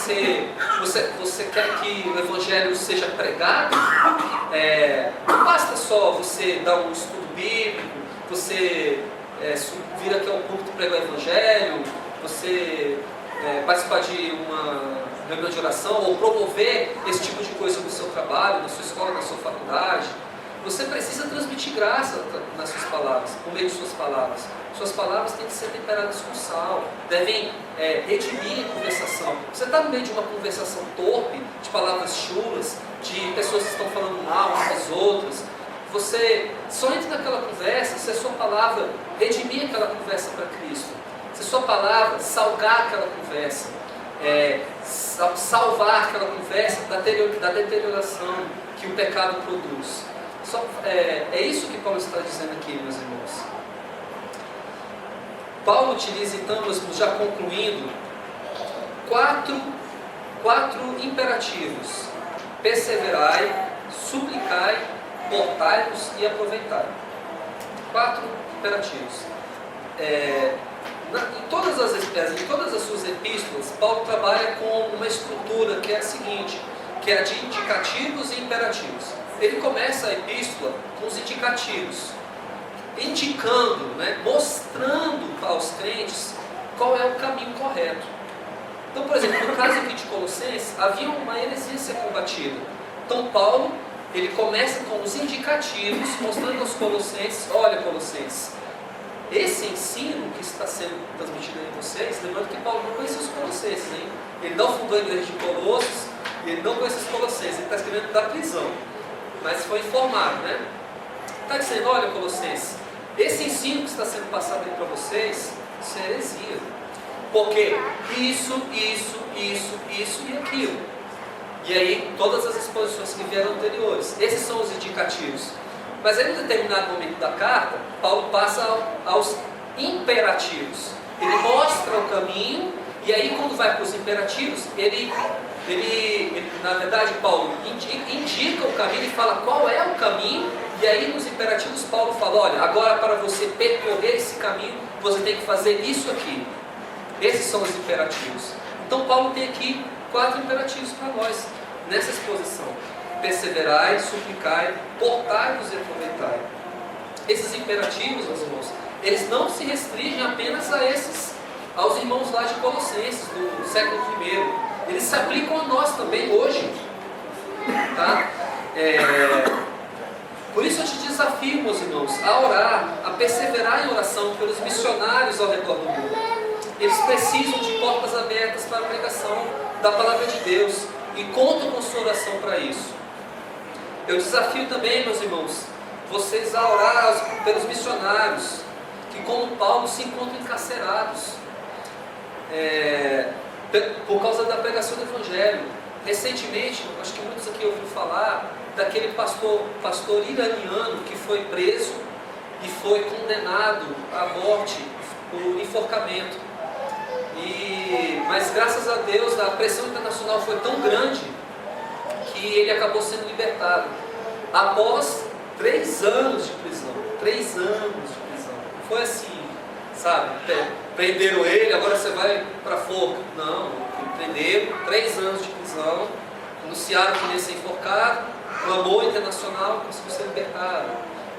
que o Evangelho seja pregado? Não basta só você dar um estudo bíblico, você vir aqui ao púlpito pregar o Evangelho, você participar de uma reunião de oração ou promover esse tipo de coisa no seu trabalho, na sua escola, na sua faculdade. Você precisa transmitir graça nas suas palavras, por meio de suas palavras. Suas palavras têm que ser temperadas com sal, devem redimir a conversação. Você está no meio de uma conversação torpe, de palavras chulas, de pessoas que estão falando mal umas das outras. Você só entra naquela conversa se a sua palavra redimir aquela conversa para Cristo. Se a sua palavra salgar aquela conversa, salvar aquela conversa da deterioração que o pecado produz. É isso que Paulo está dizendo aqui, meus irmãos. Paulo utiliza então, já concluindo, quatro imperativos: perseverai, suplicai, portai-vos e aproveitai. 4 imperativos. Em todas as suas epístolas, Paulo trabalha com uma estrutura que é a seguinte, que é a de indicativos e imperativos. Ele começa a epístola com os indicativos, indicando, mostrando aos crentes qual é o caminho correto. Então, por exemplo, no caso aqui de Colossenses, havia uma heresia a ser combatida. Então, Paulo, ele começa com os indicativos, mostrando aos Colossenses: olha, Colossenses, esse ensino que está sendo transmitido em vocês, lembrando que Paulo não conhecia os Colossenses, hein? Ele não fundou a igreja de Colossos, ele não conhecia os Colossenses, ele está escrevendo da prisão, mas foi informado, Está dizendo: olha, Colossenses, esse ensino que está sendo passado aí para vocês, isso é heresia, porque isso e aquilo. E aí, todas as exposições que vieram anteriores, esses são os indicativos. Mas em um determinado momento da carta, Paulo passa aos imperativos. Ele mostra o caminho, e aí quando vai para os imperativos, ele na verdade, Paulo indica o caminho e fala qual é o caminho, e aí nos imperativos Paulo fala: olha, agora para você percorrer esse caminho, você tem que fazer isso aqui. Esses são os imperativos. Então Paulo tem aqui 4 imperativos para nós, nessa exposição: perseverai, suplicai, portai-vos e aproveitai. Esses imperativos, meus irmãos, eles não se restringem apenas a esses aos irmãos lá de Colossenses, do século I. Eles se aplicam a nós também hoje. Tá? Por isso eu te desafio, meus irmãos, a orar, a perseverar em oração pelos missionários ao redor do mundo. Eles precisam de portas abertas para a pregação da palavra de Deus e contam com sua oração para isso. Eu desafio também, meus irmãos, vocês a orar pelos missionários que, como Paulo, se encontram encarcerados por causa da pregação do Evangelho. Recentemente, acho que muitos aqui ouviram falar daquele pastor iraniano que foi preso e foi condenado à morte por enforcamento. Mas graças a Deus a pressão internacional foi tão grande que ele acabou sendo libertado após 3 anos de prisão. 3 anos de prisão. Não foi assim, sabe? Prenderam ele, agora você vai para a forca. Não, prenderam, 3 anos de prisão, anunciaram que ele ia ser enforcado, clamou internacional, conseguiu ser libertado.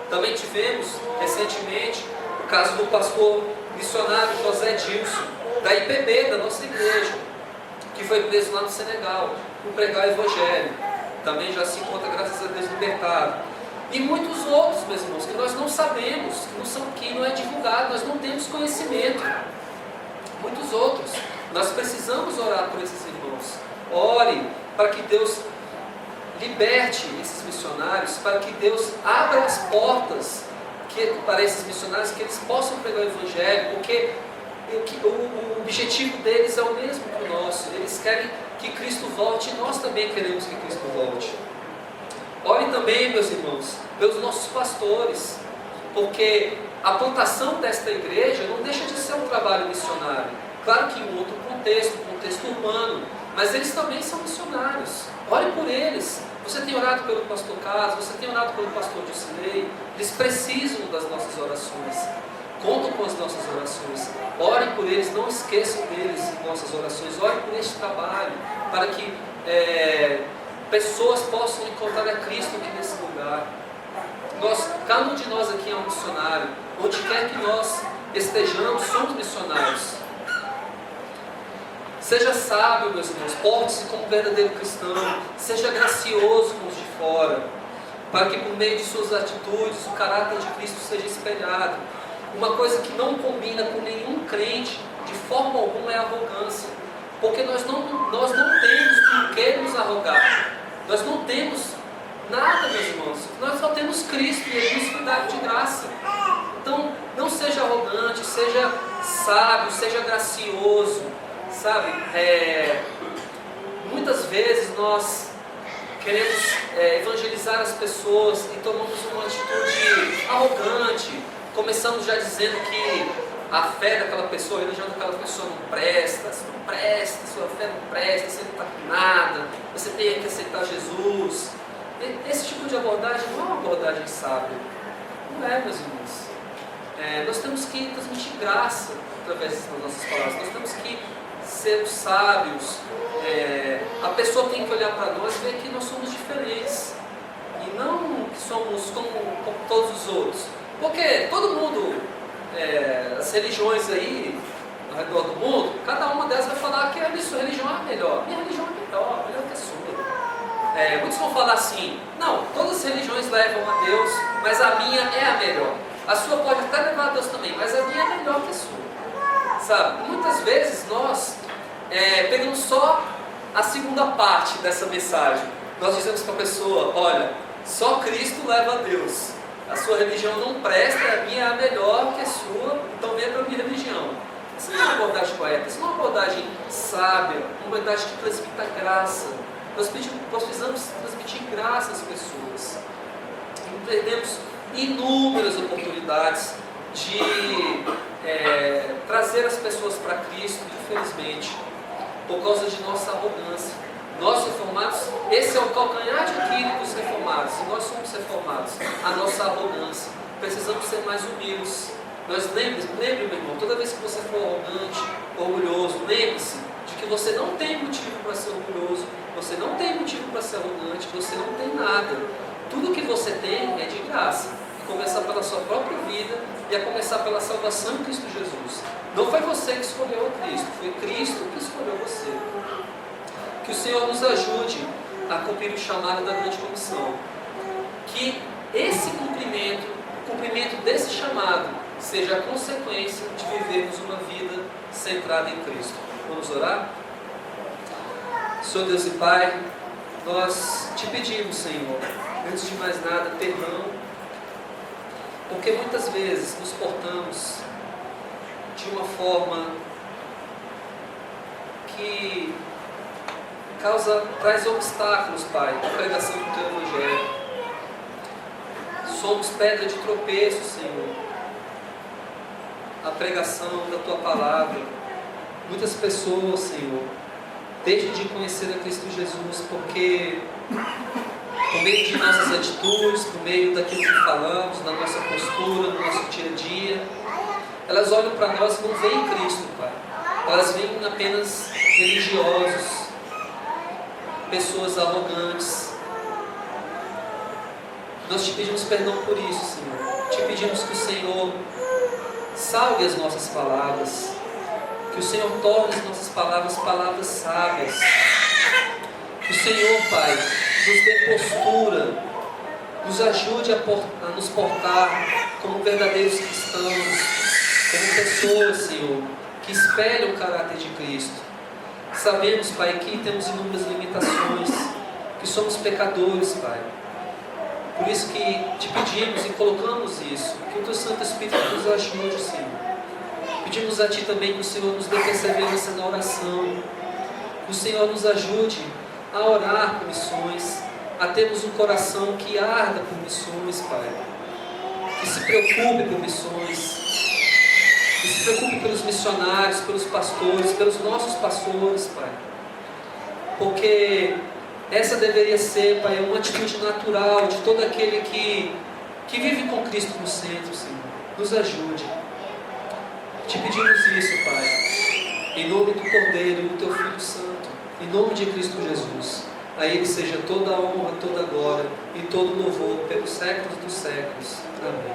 Também tivemos recentemente o caso do pastor missionário José Dilson, da IPB, da nossa igreja, que foi preso lá no Senegal por pregar o Evangelho. Também já se encontra, graças a Deus, libertado. E muitos outros, meus irmãos, que nós não sabemos, que não é divulgado, nós não temos conhecimento. Muitos outros. Nós precisamos orar por esses irmãos. Ore para que Deus liberte esses missionários, para que Deus abra as portas para esses missionários, que eles possam pregar o Evangelho, porque o objetivo deles é o mesmo que o nosso. Eles querem que Cristo volte e nós também queremos que Cristo volte. Orem também, meus irmãos, pelos nossos pastores, porque a plantação desta igreja não deixa de ser um trabalho missionário. Claro que em outro contexto, contexto urbano, mas eles também são missionários. Ore por eles. Você tem orado pelo pastor Carlos, você tem orado pelo pastor Jusilei. Eles precisam das nossas orações. Contam com as nossas orações. Orem por eles, não esqueçam deles em nossas orações. Orem por este trabalho, para que pessoas possam encontrar a Cristo aqui nesse lugar. Cada um de nós aqui é um missionário. Onde quer que nós estejamos, somos missionários. Seja sábio, meus irmãos, porte-se como verdadeiro cristão. Seja gracioso com os de fora, para que por meio de suas atitudes o caráter de Cristo seja espelhado. Uma coisa que não combina com nenhum crente, de forma alguma, é a arrogância. Porque nós não temos por que nos arrogar. Nós não temos nada, meus irmãos. Nós só temos Cristo e Ele nos foi dado de graça. Então, não seja arrogante, seja sábio, seja gracioso, sabe? Muitas vezes nós queremos evangelizar as pessoas e tomamos uma atitude arrogante. Começamos já dizendo que a fé daquela pessoa, a religião daquela pessoa não presta, sua fé não presta, você não está com nada, você tem que aceitar Jesus. Esse tipo de abordagem não é uma abordagem sábia. Não é, meus irmãos. Nós temos que transmitir graça através das nossas palavras. Nós temos que ser sábios. A pessoa tem que olhar para nós e ver que nós somos diferentes. E não que somos como todos os outros. Porque todo mundo, as religiões aí, ao redor do mundo, cada uma delas vai falar que a sua religião é a melhor. Minha religião é melhor que a sua. Muitos vão falar assim, não, todas as religiões levam a Deus, mas a minha é a melhor. A sua pode até levar a Deus também, mas a minha é melhor que a sua. Sabe? Muitas vezes nós pegamos só a segunda parte dessa mensagem. Nós dizemos para a pessoa, olha, só Cristo leva a Deus. A sua religião não presta, a minha é a melhor que a sua, então venha para a minha religião. Isso não é uma abordagem correta, isso não é uma abordagem sábia, uma abordagem que transmita graça. Nós precisamos transmitir graça às pessoas. E perdemos inúmeras oportunidades de trazer as pessoas para Cristo, infelizmente, por causa de nossa arrogância. Nós reformados, esse é o calcanhar de Aquiles dos reformados, e nós somos reformados, a nossa arrogância. Precisamos ser mais humildes. Lembre, meu irmão, toda vez que você for arrogante, orgulhoso, lembre-se de que você não tem motivo para ser orgulhoso, você não tem motivo para ser arrogante, você não tem nada. Tudo que você tem é de graça. A começar pela sua própria vida e a começar pela salvação em Cristo Jesus. Não foi você que escolheu a Cristo, foi Cristo que escolheu você. Que o Senhor nos ajude a cumprir o chamado da grande comissão. Que esse cumprimento, o cumprimento desse chamado, seja a consequência de vivermos uma vida centrada em Cristo. Vamos orar? Senhor Deus e Pai, nós te pedimos, Senhor, antes de mais nada, perdão, porque muitas vezes nos portamos de uma forma que traz obstáculos, Pai, à pregação do Teu Evangelho. Somos pedra de tropeço, Senhor, a pregação da Tua Palavra. Muitas pessoas, Senhor, deixam de conhecer a Cristo Jesus porque, por meio de nossas atitudes, por meio daquilo que falamos, da nossa postura, do nosso dia a dia, elas olham para nós e não veem Cristo, Pai. Elas veem apenas religiosos, pessoas arrogantes. Nós te pedimos perdão por isso, Senhor. Te pedimos que o Senhor salve as nossas palavras, que o Senhor torne as nossas palavras palavras sábias, que o Senhor, Pai, nos dê postura, nos ajude a nos portar como verdadeiros cristãos, como pessoas, Senhor, que espelham o caráter de Cristo. Sabemos, Pai, que temos inúmeras limitações, que somos pecadores, Pai. Por isso que te pedimos e colocamos isso, que o Teu Santo Espírito nos ajude, Senhor. Pedimos a Ti também que o Senhor nos dê perseverança na oração, que o Senhor nos ajude a orar por missões, a termos um coração que arda por missões, Pai, que se preocupe por missões, que se preocupe pelos missionários, pelos pastores, pelos nossos pastores, Pai, porque essa deveria ser, Pai, uma atitude natural de todo aquele que vive com Cristo no centro, Senhor. Nos ajude. Te pedimos isso, Pai, em nome do Cordeiro e do Teu Filho Santo, em nome de Cristo Jesus. A Ele seja toda a honra, toda a glória e todo o louvor pelos séculos dos séculos. Amém.